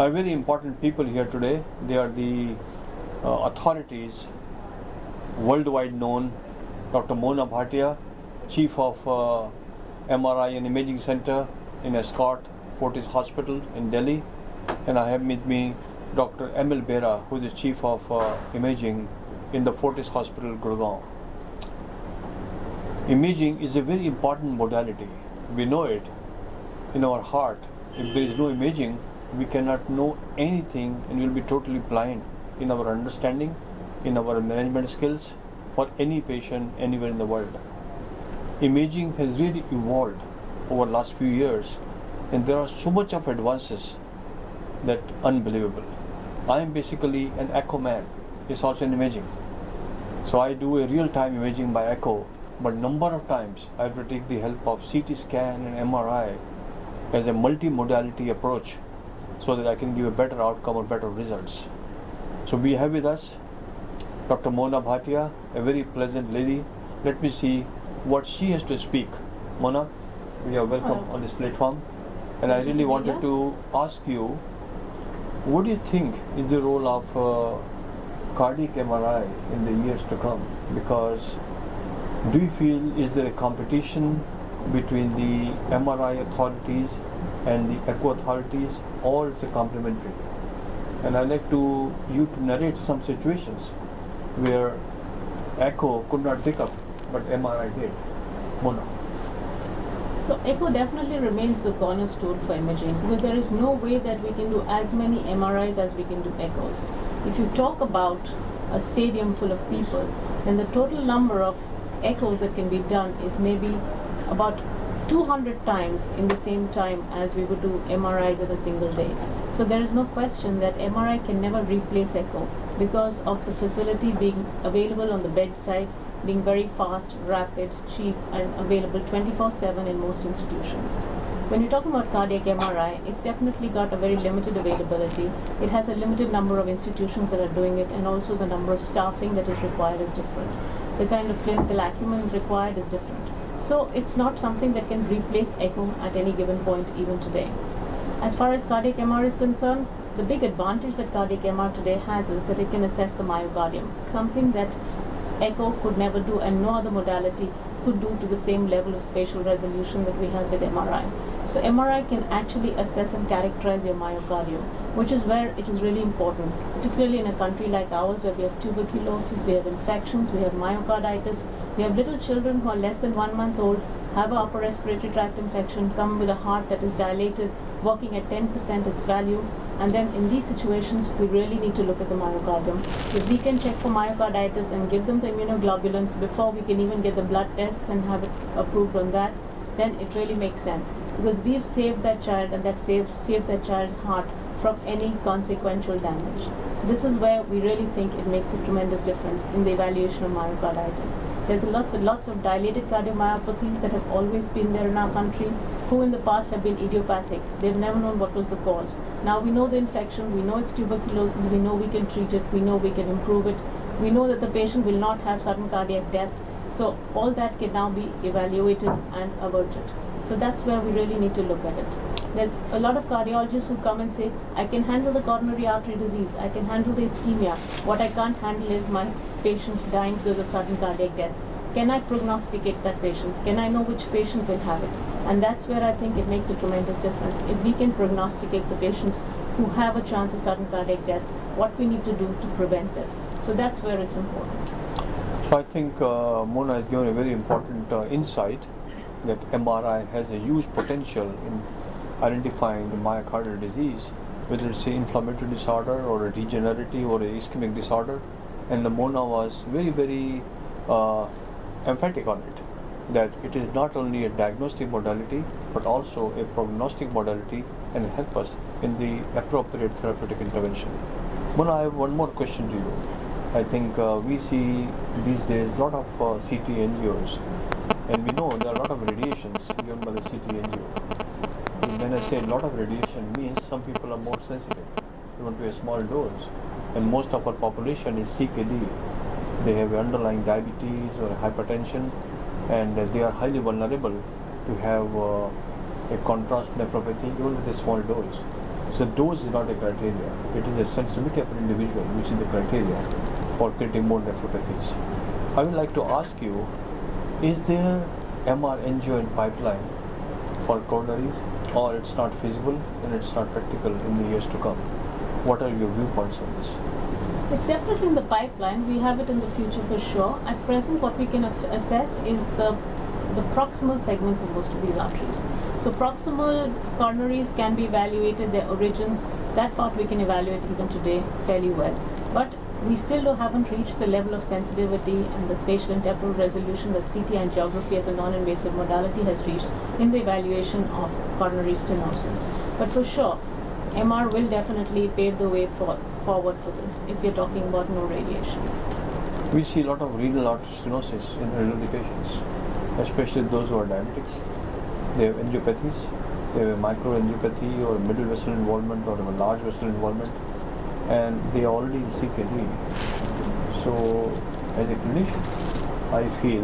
are very important people here today. They are the authorities worldwide known. Dr. Mona Bhatia, Chief of MRI and Imaging Center in Escort Fortis Hospital in Delhi, and I have with me Dr. Emil Bera, who is the Chief of Imaging in the Fortis Hospital, Gurgaon. Imaging is a very important modality. We know it in our heart. If there is no imaging, we cannot know anything and we will be totally blind in our understanding, in our management skills for any patient anywhere in the world. Imaging has really evolved over the last few years, and there are so much of advances that unbelievable. I am basically an echo man. It's also an imaging. So I do a real-time imaging by echo, but number of times I have to take the help of CT scan and MRI as a multi-modality approach so that I can give a better outcome or better results. So we have with us Dr. Mona Bhatia, a very pleasant lady. Let me see what she has to speak. Mona, we are welcome on this platform. And I really wanted to ask you, what do you think is the role of cardiac MRI in the years to come? Because do you feel is there a competition between the MRI authorities and the echo authorities, or it's a complementary? And I'd like you to narrate some situations where echo could not pick up, but MRI did. Mona. So echo definitely remains the cornerstone for imaging, because there is no way that we can do as many MRIs as we can do echoes. If you talk about a stadium full of people, then the total number of echoes that can be done is maybe about 200 times in the same time as we would do MRIs in a single day. So there is no question that MRI can never replace echo because of the facility being available on the bedside, being very fast, rapid, cheap, and available 24/7 in most institutions. When you talk about cardiac MRI, it's definitely got a very limited availability. It has a limited number of institutions that are doing it, and also the number of staffing that is required is different. The kind of clinical acumen required is different. So it's not something that can replace echo at any given point even today. As far as cardiac MR is concerned, the big advantage that cardiac MR today has is that it can assess the myocardium, something that echo could never do and no other modality could do to the same level of spatial resolution that we have with MRI. So MRI can actually assess and characterize your myocardium, which is where it is really important, particularly in a country like ours where we have tuberculosis, we have infections, we have myocarditis, we have little children who are less than 1 month old, have an upper respiratory tract infection, come with a heart that is dilated, working at 10% its value, and then in these situations we really need to look at the myocardium. If we can check for myocarditis and give them the immunoglobulins before we can even get the blood tests and have it approved on that, then it really makes sense, because we've saved that child and that saved that child's heart from any consequential damage. This is where we really think it makes a tremendous difference in the evaluation of myocarditis. There's lots of dilated cardiomyopathies that have always been there in our country, who in the past have been idiopathic. They've never known what was the cause. Now we know the infection, we know it's tuberculosis, we know we can treat it, we know we can improve it, we know that the patient will not have sudden cardiac death. So all that can now be evaluated and averted. So that's where we really need to look at it. There's a lot of cardiologists who come and say, I can handle the coronary artery disease, I can handle the ischemia. What I can't handle is my patient dying because of sudden cardiac death. Can I prognosticate that patient? Can I know which patient will have it? And that's where I think it makes a tremendous difference. If we can prognosticate the patients who have a chance of sudden cardiac death, what we need to do to prevent it. So that's where it's important. So I think Mona has given a very important insight that MRI has a huge potential in identifying the myocardial disease, whether it's an inflammatory disorder or a degenerative or a ischemic disorder. And the Mona was very emphatic on it, that it is not only a diagnostic modality but also a prognostic modality and help us in the appropriate therapeutic intervention. Mona, I have one more question to you. I think we see these days a lot of CT angios, and we know there are a lot of radiations given by the CT angio. And when I say a lot of radiation, means some people are more sensitive even to a small dose, and most of our population is CKD. They have underlying diabetes or hypertension, and they are highly vulnerable to have a contrast nephropathy even with a small dose. So dose is not a criteria. It is a sensitivity of an individual which is the criteria for creating more nephropathies. I would like to ask you, is there MR angio in pipeline for coronaries, or it's not feasible and it's not practical in the years to come? What are your viewpoints on this? It's definitely in the pipeline. We have it in the future for sure. At present, what we can assess is the proximal segments of most of these arteries. So proximal coronaries can be evaluated, their origins. That part we can evaluate even today fairly well. But we still haven't reached the level of sensitivity and the spatial and temporal resolution that CT angiography as a non-invasive modality has reached in the evaluation of coronary stenosis. But for sure, MR will definitely pave the way forward for this if we're talking about no radiation. We see a lot of renal artery stenosis in elderly patients, especially those who are diabetics. They have angiopathies, they have a microangiopathy or middle vessel involvement or a large vessel involvement, and they are already in CKD. So, as a clinician, I feel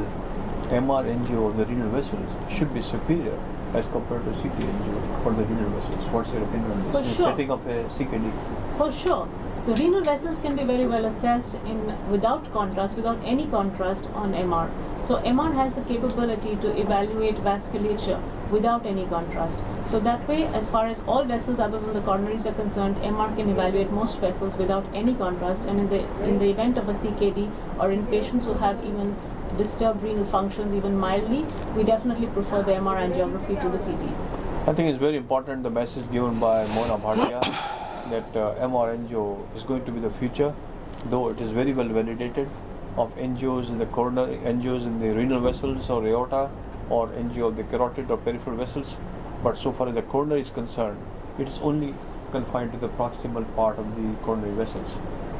MR angio of the renal vessels should be superior as compared to CT angio for the renal vessels. What's your opinion on this? For In sure. setting of a CKD. For sure. The renal vessels can be very well assessed without any contrast on MR. So MR has the capability to evaluate vasculature without any contrast. So that way, as far as all vessels other than the coronaries are concerned, MR can evaluate most vessels without any contrast. And in the event of a CKD or in patients who have even disturbed renal functions even mildly, we definitely prefer the MR angiography to the CT. I think it's very important the message given by Mona Bhatia that MR angio is going to be the future, though it is very well validated, of angios in the coronary, angios in the renal vessels or aorta, or angio of the carotid or peripheral vessels. But so far as the coronary is concerned, it is only confined to the proximal part of the coronary vessels.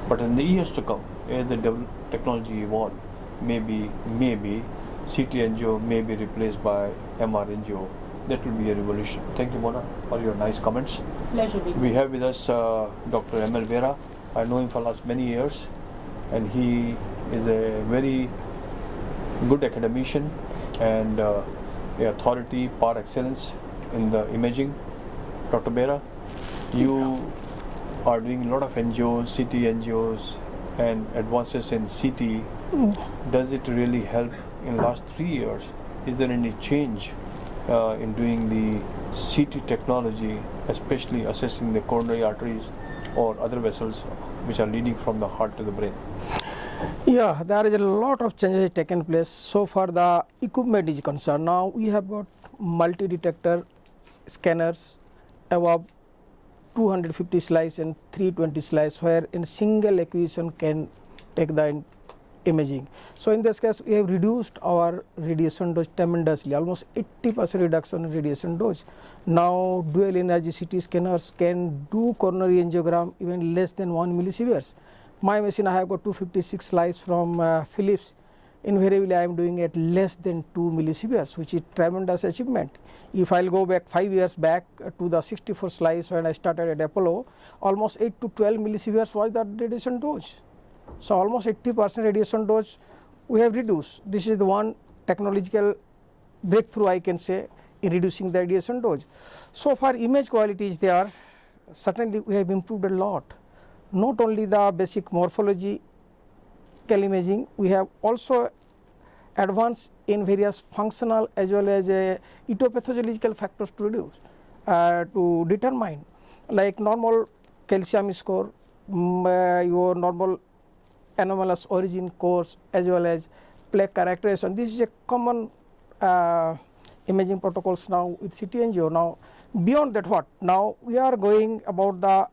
But in the years to come, as the technology evolve, maybe CT angio may be replaced by MR angio. That will be a revolution. Thank you, Mona, for your nice comments. Pleasure being We have with us Dr. M.L. Vera. I know him for the last many years, and he is a very good academician and a authority par excellence in the imaging. Dr. Vera, you are doing a lot of angios, CT angios, and advances in CT. Does it really help in last 3 years? Is there any change in doing the CT technology, especially assessing the coronary arteries or other vessels which are leading from the heart to the brain? Yeah, there is a lot of changes taken place. So far the equipment is concerned. Now we have got multi-detector scanners above 250 slice and 320 slice, where in single acquisition can take the imaging. So in this case we have reduced our radiation dose tremendously, almost 80% reduction in radiation dose. Now dual energy CT scanners can do coronary angiogram even less than 1 millisieverts. My machine, I have got 256 slice from Philips. Invariably I am doing at less than 2 millisieverts, which is tremendous achievement. If I will go back 5 years back to the 64 slice when I started at Apollo, almost 8 to 12 millisieverts was the radiation dose. So almost 80% radiation dose we have reduced. This is the one technological breakthrough I can say in reducing the radiation dose. So far image quality is there. Certainly we have improved a lot. Not only the basic morphological imaging, we have also advanced in various functional as well as etopathological factors to reduce, to determine, like normal calcium score, your normal anomalous origin course as well as plaque characterization. This is a common imaging protocols now with CT angio. Now beyond that, what? Now we are going about the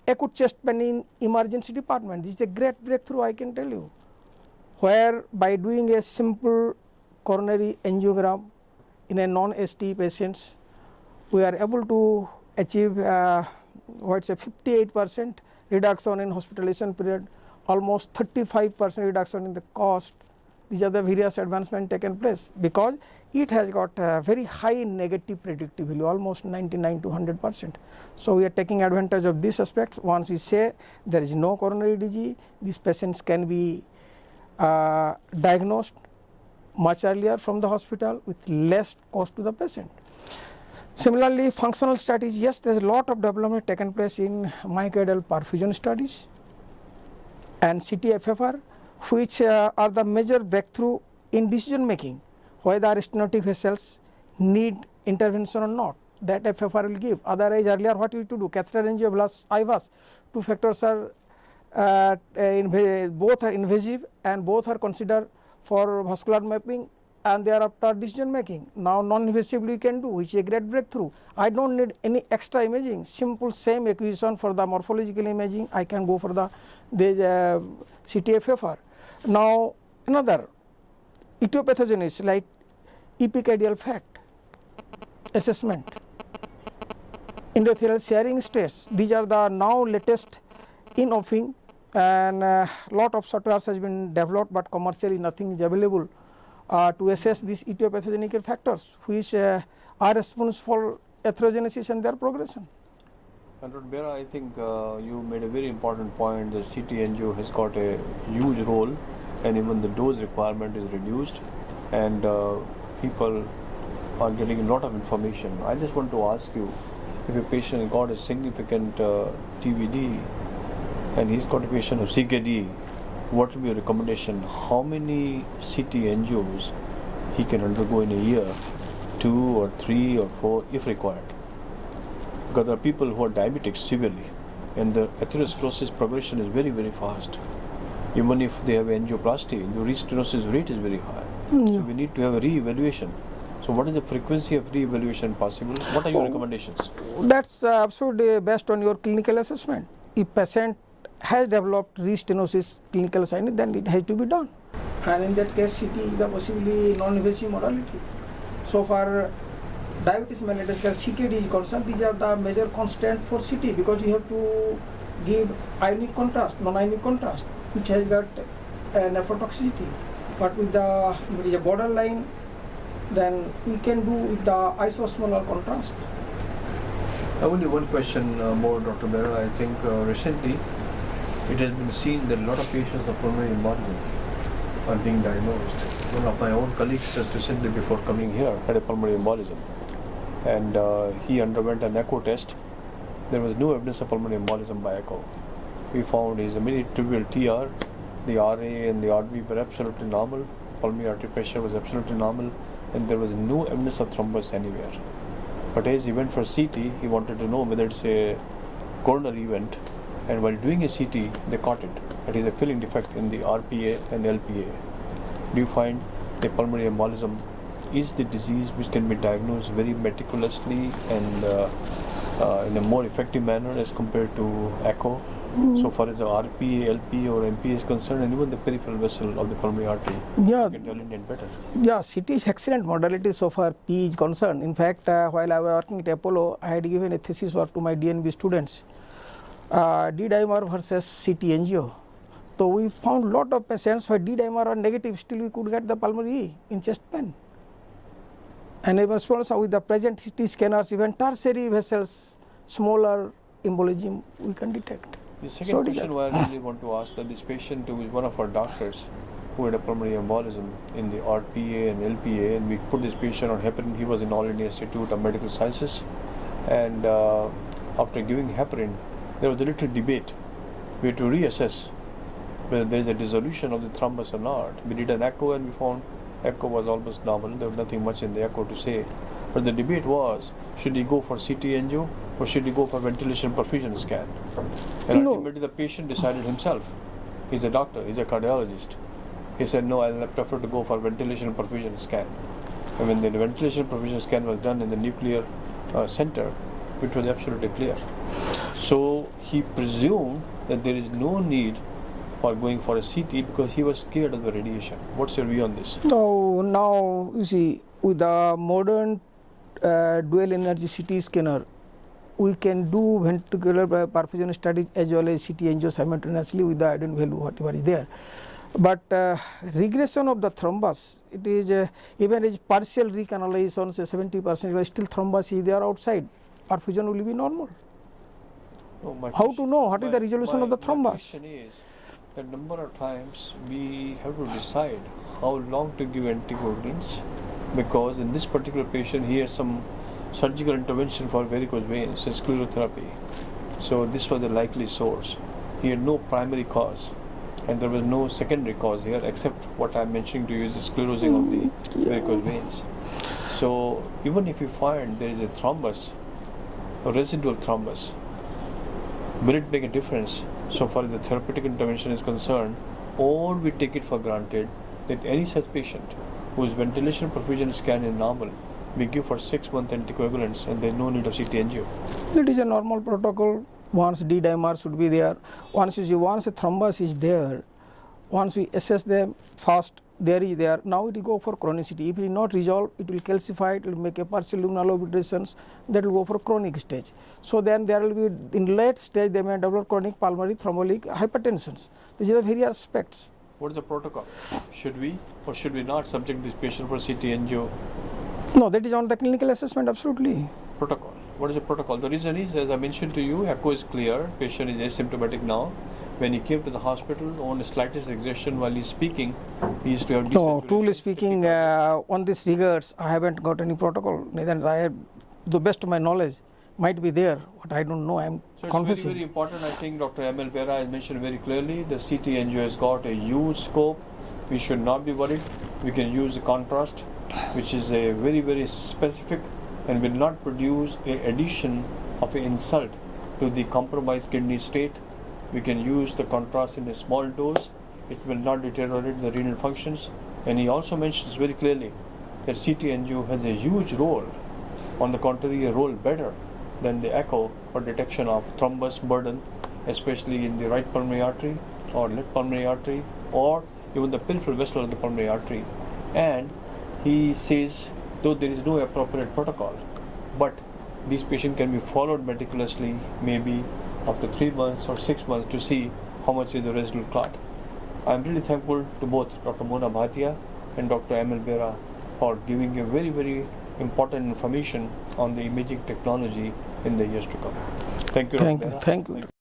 acute chest pain in emergency department. This is a great breakthrough I can tell you, where by doing a simple coronary angiogram in a non-ST patients, we are able to achieve what's a 58% reduction in hospitalization period, almost 35% reduction in the cost. These are the various advancements taken place because it has got a very high negative predictive value, almost 99 to 100%. So we are taking advantage of this aspect. Once we say there is no coronary disease, these patients can be diagnosed much earlier from the hospital with less cost to the patient. Similarly, functional studies, yes, there is a lot of development taken place in myocardial perfusion studies and CT-FFR, which are the major breakthrough in decision making, whether stenotic vessels need intervention or not. That FFR will give. Otherwise, earlier what we used to do, catheter angio plus IVAS, two factors are both are invasive and both are considered for vascular mapping and thereafter decision making. Now non-invasively we can do, which is a great breakthrough. I don't need any extra imaging, simple same acquisition for the morphological imaging, I can go for the CT-FFR. Now another etiopathogenesis like epicardial fat assessment, endothelial sharing states, these are the now latest in offing, and lot of software has been developed, but commercially nothing is available to assess these etiopathogenic factors which are responsible for atherogenesis and their progression. And Dr. Bera, I think you made a very important point. The CT angio has got a huge role, and even the dose requirement is reduced, and people are getting a lot of information. I just want to ask you, if a patient got a significant TVD and he's got a patient of CKD, what will be your recommendation? How many CT angios he can undergo in a year? 2 or 3 or 4 if required? Because there are people who are diabetic severely and the atherosclerosis progression is very, very fast. Even if they have angioplasty, the restenosis rate is very high. So we need to have a re-evaluation. So what is the frequency of re-evaluation possible? What are your recommendations? That's absolutely based on your clinical assessment. If patient has developed restenosis clinical sign, then it has to be done. And in that case, CT is the possibly non-invasive modality. So far, diabetes mellitus CKD is concerned, these are the major constant for CT because you have to give ionic contrast, non-ionic contrast, which has got nephrotoxicity. But with the, if it is a borderline, then we can do with the isosmolar contrast. Only one question more, Dr. Bera. I think recently it has been seen that a lot of patients of pulmonary embolism are being diagnosed. One of my own colleagues just recently before coming here had a pulmonary embolism, and he underwent an echo test. There was no evidence of pulmonary embolism by echo. We found his immediate tibial TR, the RA and the RB were absolutely normal, pulmonary artery pressure was absolutely normal, and there was no evidence of thrombus anywhere. But as he went for CT, he wanted to know whether it's a coronary event, and while doing a CT, they caught it. It is a filling defect in the RPA and LPA. Do you find the pulmonary embolism is the disease which can be diagnosed very meticulously and in a more effective manner as compared to echo? So far as the RPA, LPA or MP is concerned, and even the peripheral vessel of the pulmonary artery, you can delineate better. Yeah, CT is excellent modality so far P is concerned. In fact, while I was working at Apollo, I had given a thesis work to my DNB students, D-dimer versus CT angio. So we found lot of patients where D-dimer are negative, still we could get the pulmonary in chest pain. And even also with the present CT scanners, even tertiary vessels, smaller embolism we can detect. The second question I really want to ask that this patient who is one of our doctors who had a pulmonary embolism in the RPA and LPA, and we put this patient on heparin. He was in All India Institute of Medical Sciences, and after giving heparin, there was a little debate. We had to reassess whether there is a dissolution of the thrombus or not. We did an echo and we found echo was almost normal. There was nothing much in the echo to say. But the debate was, should he go for CT angio or should he go for ventilation perfusion scan? And ultimately the patient decided himself. He's a doctor, he's a cardiologist. He said, no, I'll prefer to go for ventilation perfusion scan. And when the ventilation perfusion scan was done in the nuclear center, it was absolutely clear. So he presumed that there is no need for going for a CT because he was scared of the radiation. What's your view on this? No, now you see, with the modern dual energy CT scanner, we can do ventricular perfusion studies as well as CT angio simultaneously with the iodine value whatever is there. But regression of the thrombus, it is even as partial recanalization, say 70%, still thrombus is there outside, perfusion will be normal. No, how to know what is the resolution of the thrombus? My question is, the number of times we have to decide how long to give anticoagulants, because in this particular patient he has some surgical intervention for varicose veins and sclerotherapy. So this was the likely source. He had no primary cause, and there was no secondary cause here except what I'm mentioning to you is the sclerosing of the varicose veins. So even if you find there is a thrombus, a residual thrombus, will it make a difference so far as the therapeutic intervention is concerned, or we take it for granted that any such patient whose ventilation perfusion scan is normal, we give for 6-month anticoagulants and there is no need of CT angio. That is a normal protocol. Once D-dimer should be there. Once a thrombus is there, once we assess them fast, there is there. Now it will go for chronicity. If it is not resolved, it will calcify, it will make a partial luminal obliterations, that will go for chronic stage. So then there will be, in late stage, they may develop chronic pulmonary thromboembolic hypertensions. These are various aspects. What is the protocol? Should we or should we not subject this patient for CT angio? No, that is on the clinical assessment, absolutely. Protocol. What is the protocol? The reason is, as I mentioned to you, echo is clear, patient is asymptomatic now. When he came to the hospital, on the slightest exertion while he's speaking, he used to have No, desaturation. truly speaking, on these regards, I haven't got any protocol. Neither I have, the best of my knowledge, might be there, but I don't know. I am So confessing. it's very, very important. I think Dr. M.L. Bera has mentioned very clearly the CT angio has got a huge scope. We should not be worried. We can use the contrast, which is a very, very specific and will not produce a addition of an insult to the compromised kidney state. We can use the contrast in a small dose. It will not deteriorate the renal functions. And he also mentions very clearly that CT angio has a huge role, on the contrary, a role better than the echo for detection of thrombus burden, especially in the right pulmonary artery or left pulmonary artery or even the peripheral vessel of the pulmonary artery. And he says, though there is no appropriate protocol, but these patients can be followed meticulously, maybe after 3 months or 6 months, to see how much is the residual clot. I am really thankful to both Dr. Mona Bhatia and Dr. M.L. Bera for giving a very, very important information on the imaging technology in the years to come. Thank you, Dr. Bera. Thank you.